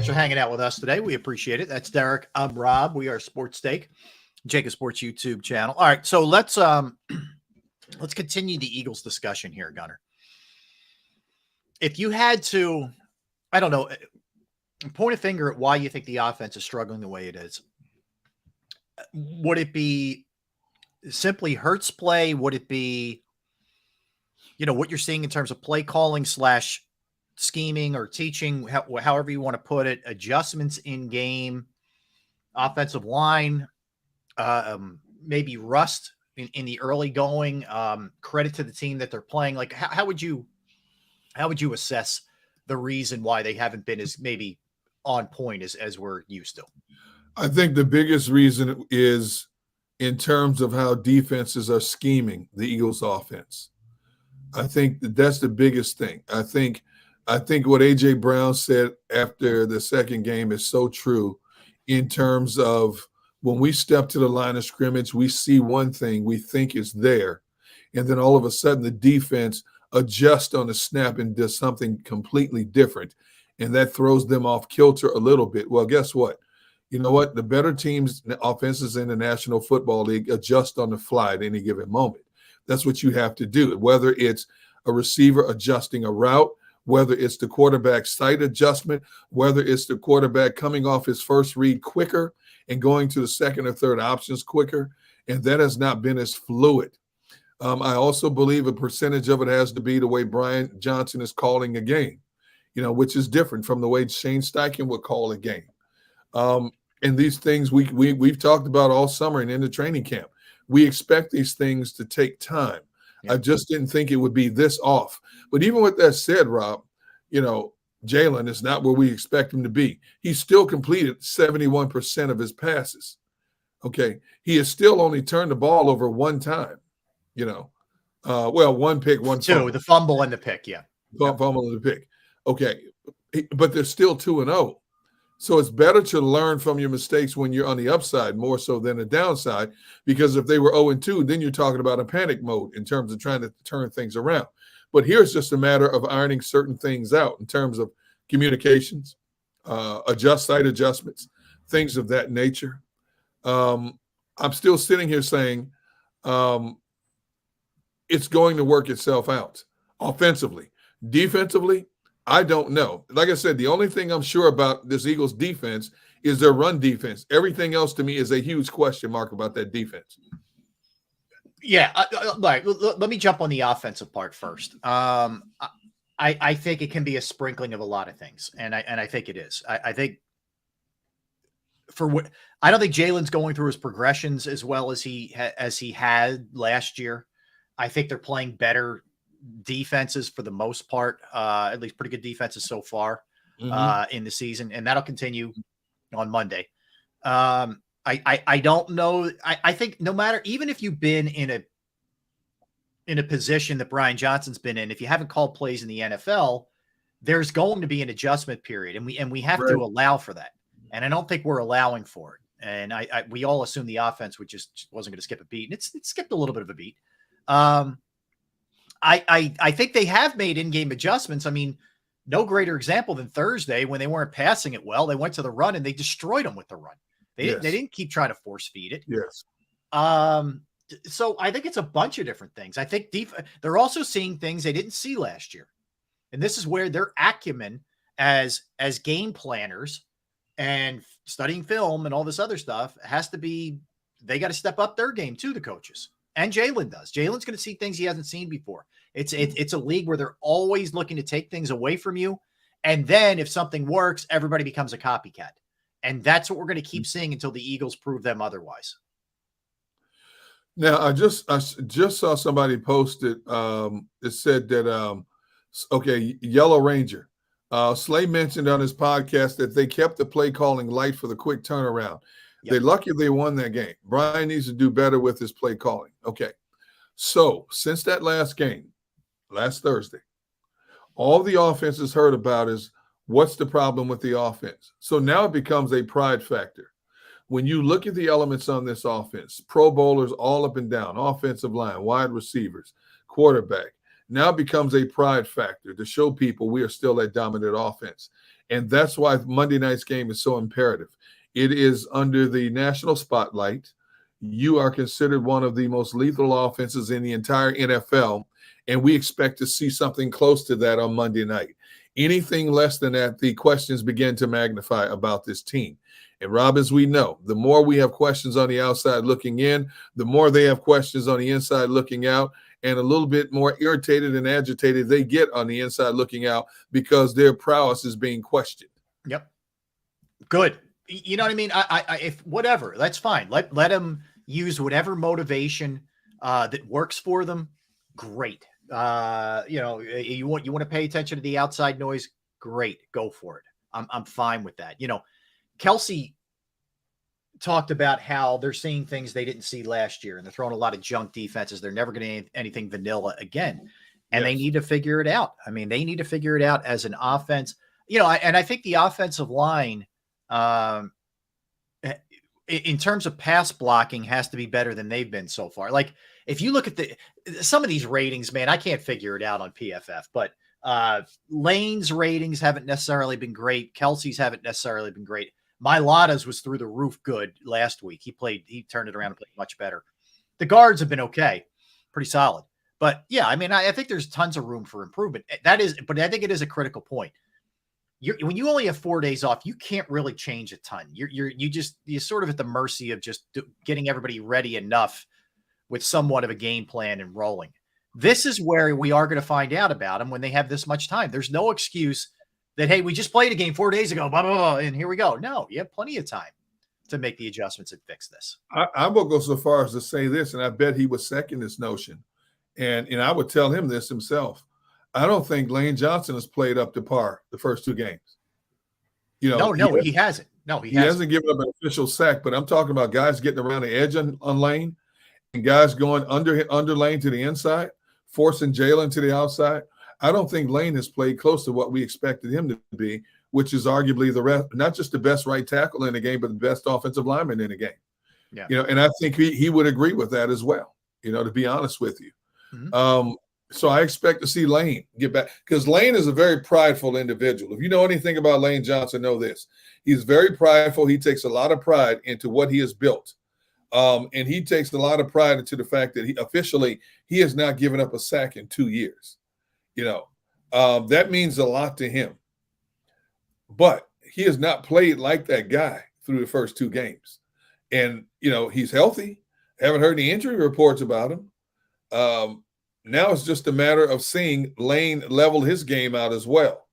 Thanks for hanging out with us today. We appreciate it. That's Derek. I'm Rob. We are Sports Take, JAKIB Sports YouTube channel. All right, so let's continue the Eagles discussion here, Gunner. If you had to, I don't know, point a finger at why you think the offense is struggling the way it is, would it be simply Hurts play? Would it be, what you're seeing in terms of play calling / scheming or teaching, however you want to put it, adjustments in game, offensive line, maybe rust in the early going, credit to the team that they're playing? Like, how would you assess the reason why they haven't been as maybe on point as we're used to? I think the biggest reason is in terms of how defenses are scheming the Eagles offense. I think that's the biggest thing. I think what A.J. Brown said after the second game is so true in terms of when we step to the line of scrimmage, we see one thing we think is there, and then all of a sudden the defense adjusts on the snap and does something completely different, and that throws them off kilter a little bit. Well, guess what? You know what? The better teams, offenses in the National Football League, adjust on the fly at any given moment. That's what you have to do, whether it's a receiver adjusting a route, whether it's the quarterback sight adjustment, whether it's the quarterback coming off his first read quicker and going to the second or third options quicker, and that has not been as fluid. I also believe a percentage of it has to be the way Brian Johnson is calling a game, which is different from the way Shane Steichen would call a game. And these things we've talked about all summer and in the training camp. We expect these things to take time. Yeah. I just didn't think it would be this off. But even with that said, Rob, Jalen is not where we expect him to be. He still completed 71% of his passes. Okay. He has still only turned the ball over one time, one pick, one fumble. The fumble and the pick, yeah. Fumble and the pick. Okay. But they're still 2-0. So it's better to learn from your mistakes when you're on the upside more so than the downside, because if they were 0-2, then you're talking about a panic mode in terms of trying to turn things around. But here's just a matter of ironing certain things out in terms of communications, site adjustments, things of that nature. I'm still sitting here saying it's going to work itself out offensively. Defensively, I don't know. Like I said, the only thing I'm sure about this Eagles defense is their run defense. Everything else to me is a huge question mark about that defense. Yeah. Let me jump on the offensive part first. I think it can be a sprinkling of a lot of things, and I think it is. I think I don't think Jalen's going through his progressions as well as he had last year. I think they're playing better defenses for the most part, at least pretty good defenses so far in the season, and that'll continue on Monday. I don't know. I think no matter, even if you've been in a position that Brian Johnson's been in, if you haven't called plays in the NFL, there's going to be an adjustment period, and we have to allow for that. And I don't think we're allowing for it. And we all assumed the offense just wasn't going to skip a beat, and it skipped a little bit of a beat. I think they have made in-game adjustments. I mean, no greater example than Thursday when they weren't passing it well. They went to the run and they destroyed them with the run. They didn't keep trying to force feed it. Yes. So I think it's a bunch of different things. I think they're also seeing things they didn't see last year. And this is where their acumen as game planners and studying film and all this other stuff has to be, they got to step up their game too, the coaches. And Jalen does. Jalen's going to see things he hasn't seen before. It's a league where they're always looking to take things away from you. And then if something works, everybody becomes a copycat. And that's what we're going to keep seeing until the Eagles prove them otherwise. Now, I just saw somebody post it. It said that, Yellow Ranger. Slay mentioned on his podcast that they kept the play calling light for the quick turnaround. Yep. They're lucky they won that game. Brian needs to do better with his play calling. Okay. So since that last game, last Thursday, all the offense has heard about is what's the problem with the offense. So now it becomes a pride factor. When you look at the elements on this offense, Pro Bowlers all up and down, offensive line, wide receivers, quarterback, now becomes a pride factor to show people we are still a dominant offense. And that's why Monday night's game is so imperative. It is under the national spotlight. You are considered one of the most lethal offenses in the entire NFL, and we expect to see something close to that on Monday night. Anything less than that, the questions begin to magnify about this team. And Rob, as we know, the more we have questions on the outside looking in, the more they have questions on the inside looking out, and a little bit more irritated and agitated they get on the inside looking out because their prowess is being questioned. Yep. Good. You know what I mean? If whatever, that's fine. Let them use whatever motivation that works for them. Great. You want to pay attention to the outside noise. Great. Go for it. I'm fine with that. Kelsey talked about how they're seeing things they didn't see last year, and they're throwing a lot of junk defenses. They're never going to anything vanilla again, and they need to figure it out. I mean, they need to figure it out as an offense. And I think the offensive line, in terms of pass blocking, has to be better than they've been so far. Like, if you look at some of these ratings, man, I can't figure it out on PFF, but Lane's ratings haven't necessarily been great. Kelsey's haven't necessarily been great. Mailata's was through the roof good last week. He turned it around and played much better. The guards have been okay, pretty solid. But yeah, I mean, I think there's tons of room for improvement. But I think it is a critical point. When you only have 4 days off, you can't really change a ton. You're sort of at the mercy of just getting everybody ready enough with somewhat of a game plan and rolling. This is where we are going to find out about them when they have this much time. There's no excuse that, hey, we just played a game 4 days ago, blah, blah, blah, and here we go. No, you have plenty of time to make the adjustments and fix this. I will go so far as to say this, and I bet he would second this notion. And I would tell him this himself. I don't think Lane Johnson has played up to par the first 2 games. He hasn't. No, he hasn't given up an official sack, but I'm talking about guys getting around the edge on Lane and guys going under Lane to the inside, forcing Jalen to the outside. I don't think Lane has played close to what we expected him to be, which is arguably not just the best right tackle in the game, but the best offensive lineman in the game. Yeah. And I think he would agree with that as well, to be honest with you. Mm-hmm. So I expect to see Lane get back, because Lane is a very prideful individual. If you know anything about Lane Johnson, know this. He's very prideful. He takes a lot of pride into what he has built. And he takes a lot of pride into the fact that he has not given up a sack in 2 years. That means a lot to him. But he has not played like that guy through the first 2 games. And, he's healthy. Haven't heard any injury reports about him. Now it's just a matter of seeing Lane level his game out as well.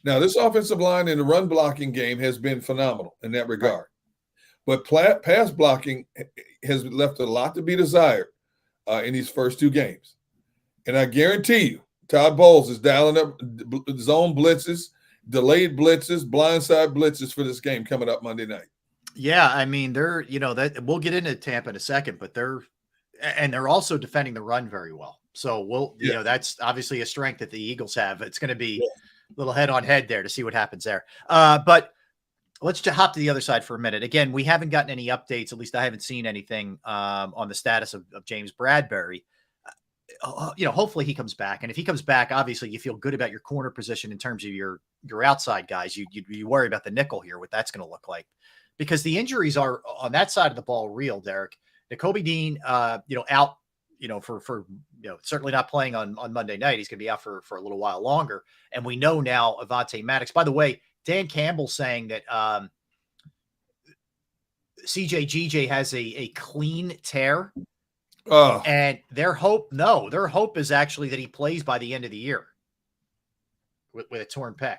Now, this offensive line in the run blocking game has been phenomenal in that regard. But pass blocking has left a lot to be desired in these first 2 games. And I guarantee you, Todd Bowles is dialing up zone blitzes, delayed blitzes, blindside blitzes for this game coming up Monday night. Yeah, I mean, they're, that we'll get into Tampa in a second, but they're also defending the run very well. So that's obviously a strength that the Eagles have. It's going to be a little head on head there to see what happens there. But let's just hop to the other side for a minute. Again, we haven't gotten any updates. At least I haven't seen anything on the status of James Bradbury. Hopefully he comes back. And if he comes back, obviously you feel good about your corner position in terms of your outside guys. You worry about the nickel here, what that's going to look like, because the injuries are on that side of the ball real, Derek. Nakobe Dean, out, for certainly not playing on Monday night. He's going to be out for a little while longer. And we know now Avonte Maddox. By the way, Dan Campbell saying that CJ has a clean tear. And their hope is actually that he plays by the end of the year with a torn pec.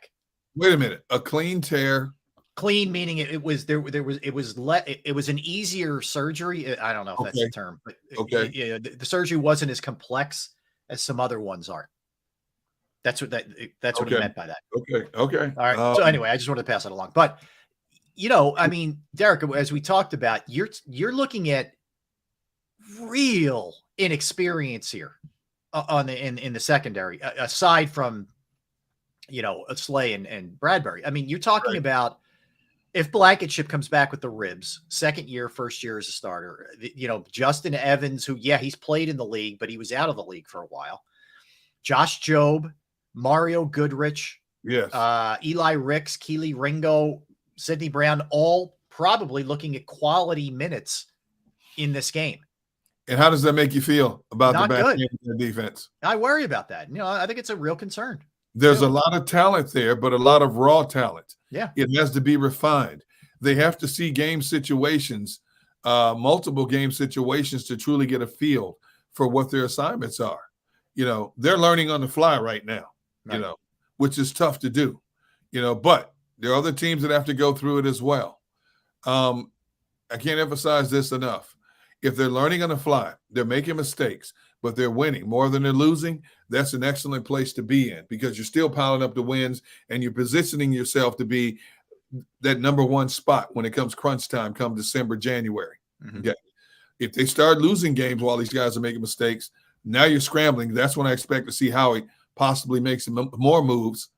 Wait a minute, a clean tear. Clean meaning it was an easier surgery. I don't know if that's the term, but the surgery wasn't as complex as some other ones are. That's what he meant by that. Okay. All right. So anyway, I just wanted to pass that along. But I mean, Derek, as we talked about, you're looking at real inexperience here in the secondary, aside from Slay and Bradbury. I mean, you're talking about if Blankenship comes back with the ribs, first year as a starter, Justin Evans, who, he's played in the league, but he was out of the league for a while. Josh Jobe, Mario Goodrich, Yes. Eli Ricks, Keely Ringo, Sidney Brown, all probably looking at quality minutes in this game. And how does that make you feel about Not the back good. end of the defense? I worry about that. I think it's a real concern. There's a lot of talent there, but a lot of raw talent. Yeah. It has to be refined. They have to see game situations, multiple game situations to truly get a feel for what their assignments are. They're learning on the fly right now, Right. Which is tough to do, but there are other teams that have to go through it as well. I can't emphasize this enough. If they're learning on the fly, they're making mistakes, but they're winning more than they're losing, that's an excellent place to be in because you're still piling up the wins and you're positioning yourself to be that number one spot when it comes crunch time, come December, January. Mm-hmm. Okay. If they start losing games while these guys are making mistakes, now you're scrambling. That's when I expect to see Howie possibly make some more moves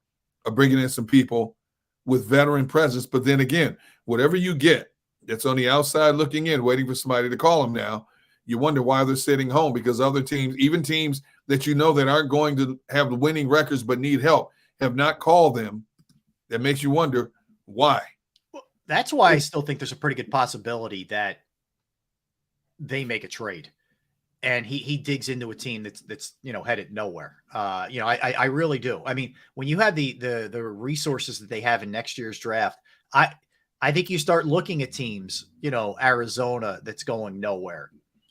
of bringing in some people with veteran presence. But then again, whatever you get that's on the outside looking in, waiting for somebody to call them now, you wonder why they're sitting home because other teams, even teams that that aren't going to have winning records but need help, have not called them. That makes you wonder why. Well, that's why I still think there's a pretty good possibility that they make a trade and he digs into a team that's headed nowhere. I really do. I mean, when you have the resources that they have in next year's draft, I think you start looking at teams, Arizona that's going nowhere.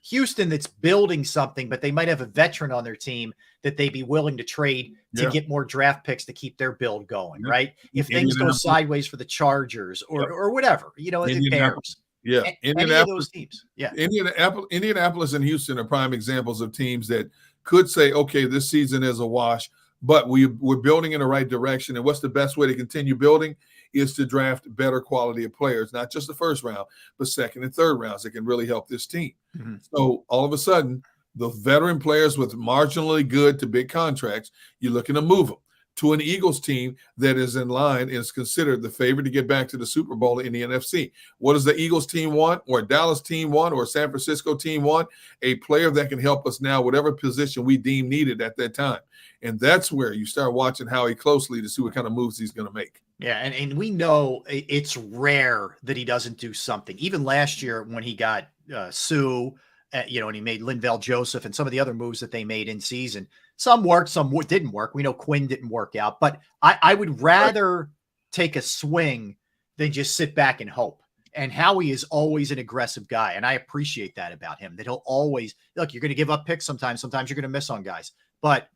Houston that's building something, but they might have a veteran on their team that they'd be willing to trade to get more draft picks to keep their build going, right? If things go sideways for the Chargers or whatever, it Bears. Yeah. Any of those teams. Yeah. Indianapolis and Houston are prime examples of teams that could say, okay, this season is a wash, but we're building in the right direction. And what's the best way to continue building is to draft better quality of players, not just the first round, but second and third rounds that can really help this team. Mm-hmm. So all of a sudden, the veteran players with marginally good to big contracts, you're looking to move them to an Eagles team that is in line and is considered the favorite to get back to the Super Bowl in the NFC. What does the Eagles team want, or a Dallas team want, or a San Francisco team want? A player that can help us now, whatever position we deem needed at that time. And that's where you start watching Howie closely to see what kind of moves he's going to make. Yeah, and we know it's rare that he doesn't do something. Even last year when he got Sue, and he made Linval Joseph and some of the other moves that they made in season. Some worked, some didn't work. We know Quinn didn't work out, but I would rather take a swing than just sit back and hope. And Howie is always an aggressive guy, and I appreciate that about him, that he'll always – look, you're going to give up picks sometimes. Sometimes you're going to miss on guys. But,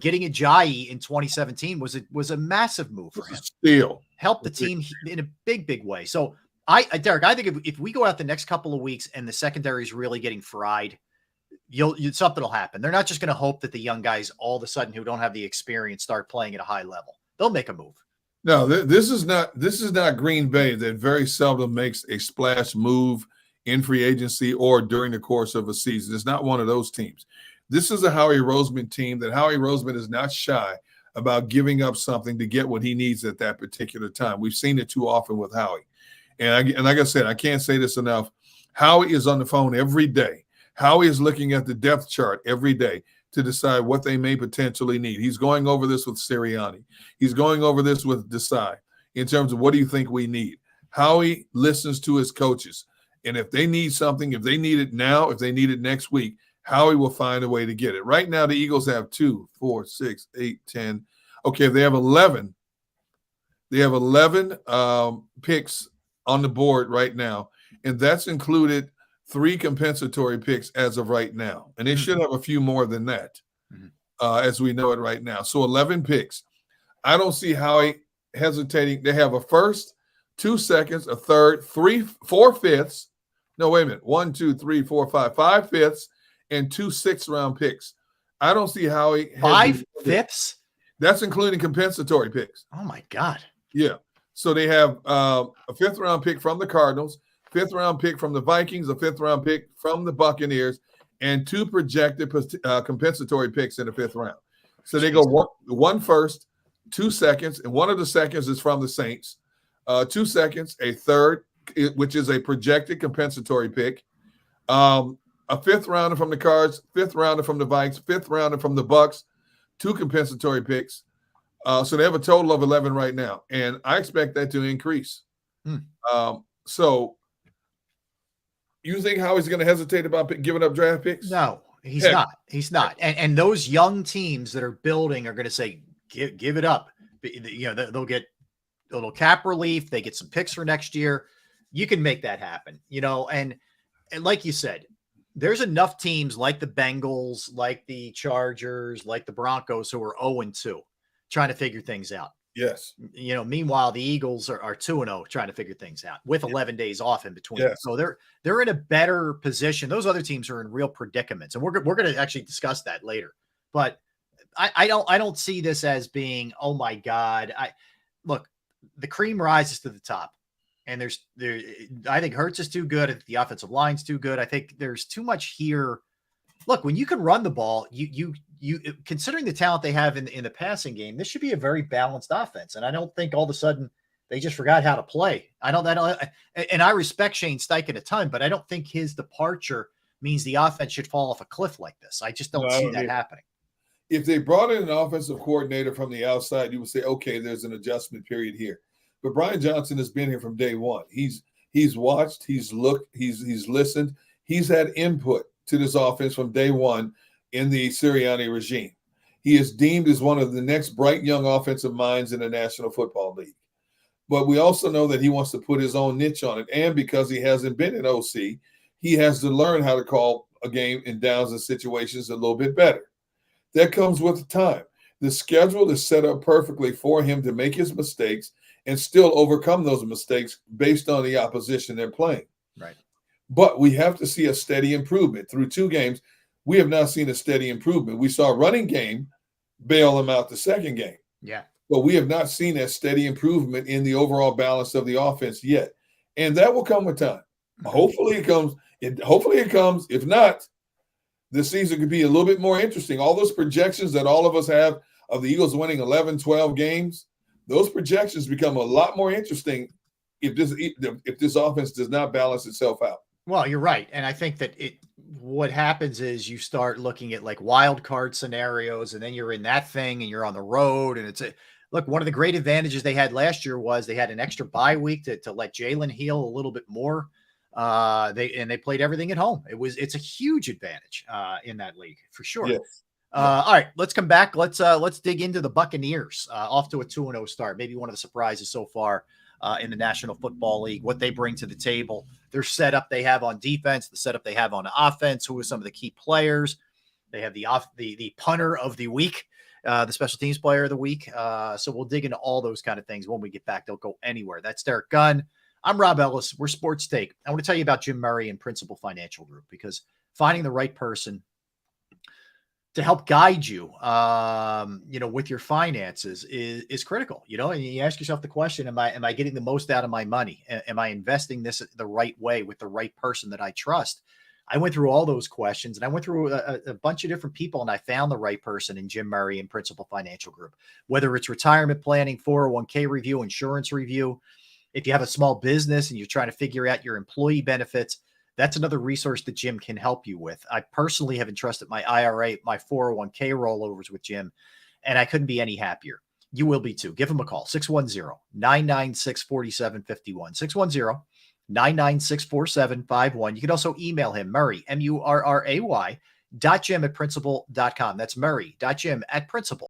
getting Ajayi in 2017 was a massive move for him. Steal. Helped the team in a big, big way. So, Derek, I think if we go out the next couple of weeks and the secondary is really getting fried, something will happen. They're not just going to hope that the young guys all of a sudden who don't have the experience start playing at a high level. They'll make a move. No, this is not Green Bay that very seldom makes a splash move in free agency or during the course of a season. It's not one of those teams. This is a Howie Roseman team that Howie Roseman is not shy about giving up something to get what he needs at that particular time. We've seen it too often with Howie. And like I said, I can't say this enough. Howie is on the phone every day. Howie is looking at the depth chart every day to decide what they may potentially need. He's going over this with Sirianni. He's going over this with Desai in terms of what do you think we need. Howie listens to his coaches. And if they need something, if they need it now, if they need it next week, Howie will find a way to get it. Right now, the Eagles have 2, 4, 6, 8, 10. Okay, they have 11. They have 11 picks on the board right now, and that's included 3 compensatory picks as of right now. And they should have a few more than that as we know it right now. So 11 picks. I don't see Howie hesitating. They have a first, 2 seconds, a third, 4 fifths. No, wait a minute. 1, 2, 3, 4, 5 fifths, and 2 sixth-round picks. I don't see Howie. 5 fifths? That's including compensatory picks. Oh, my God. Yeah. So they have a 5th-round pick from the Cardinals, 5th-round pick from the Vikings, a 5th-round pick from the Buccaneers, and 2 projected compensatory picks in the 5th round. So they go one first, 2 seconds, and one of the seconds is from the Saints. 2 seconds, a third, which is a projected compensatory pick, a 5th rounder from the Cards, 5th rounder from the Vikes, 5th rounder from the Bucks, 2 compensatory picks, So they have a total of 11 right now, and I expect that to increase. So you think Howie's going to hesitate about giving up draft picks? No, he's not. He's not. And those young teams that are building are going to say, give it up. You know, they'll get a little cap relief. They get some picks for next year. You can make that happen, you know, and like you said, there's enough teams like the Bengals, like the Chargers, like the Broncos who are 0-2 trying to figure things out. Yes. You know, meanwhile, the Eagles are 2-0 trying to figure things out with 11 days off in between. Yes. So they're in a better position. Those other teams are in real predicaments, and we're going to actually discuss that later. But I don't see this as being, oh my God. Look, the cream rises to the top. And I think Hurts is too good. I think the offensive line's too good. I think there's too much here. Look, when you can run the ball, you considering the talent they have in the passing game, this should be a very balanced offense. And I don't think all of a sudden they just forgot how to play. And I respect Shane Steichen a ton, but I don't think his departure means the offense should fall off a cliff like this. I just don't see that happening. If they brought in an offensive coordinator from the outside, you would say, okay, there's an adjustment period here. But Brian Johnson has been here from day one. He's watched, he's looked, he's listened, he's had input to this offense from day one in the Sirianni regime. He is deemed as one of the next bright young offensive minds in the National Football League. But we also know that he wants to put his own niche on it. And because he hasn't been an OC, he has to learn how to call a game in downs and situations a little bit better. That comes with time. The schedule is set up perfectly for him to make his mistakes and still overcome those mistakes based on the opposition they're playing. Right. But we have to see a steady improvement. Through 2 games, we have not seen a steady improvement. We saw a running game bail him out the second game. Yeah. But we have not seen a steady improvement in the overall balance of the offense yet. And that will come with time. Hopefully it comes. If not, this season could be a little bit more interesting. All those projections that all of us have of the Eagles winning 11, 12 games, those projections become a lot more interesting if this offense does not balance itself out. Well, you're right. And I think that what happens is you start looking at like wild card scenarios, and then you're in that thing and you're on the road. And look, one of the great advantages they had last year was they had an extra bye week to let Jalen heal a little bit more. They played everything at home. It's a huge advantage in that league for sure. Yes. All right, let's come back. Let's dig into the Buccaneers off to a 2-0 start. Maybe one of the surprises so far in the National Football League, what they bring to the table, their setup they have on defense, the setup they have on offense, who are some of the key players. They have the punter of the week, the special teams player of the week. So we'll dig into all those kind of things when we get back. Don't go anywhere. That's Derek Gunn. I'm Rob Ellis. We're Sports Take. I want to tell you about Jim Murray and Principal Financial Group, because finding the right person to help guide you, with your finances is critical, and you ask yourself the question, am I getting the most out of my money? Am I investing this the right way with the right person that I trust? I went through all those questions, and I went through a bunch of different people, and I found the right person in Jim Murray and Principal Financial Group, whether it's retirement planning, 401k review, insurance review. If you have a small business and you're trying to figure out your employee benefits, that's another resource that Jim can help you with. I personally have entrusted my IRA, my 401k rollovers with Jim, and I couldn't be any happier. You will be too. Give him a call, 610-996-4751, 610-996-4751. You can also email him, Murray, Murray, .jim@principal.com. That's Murray.jim@principal.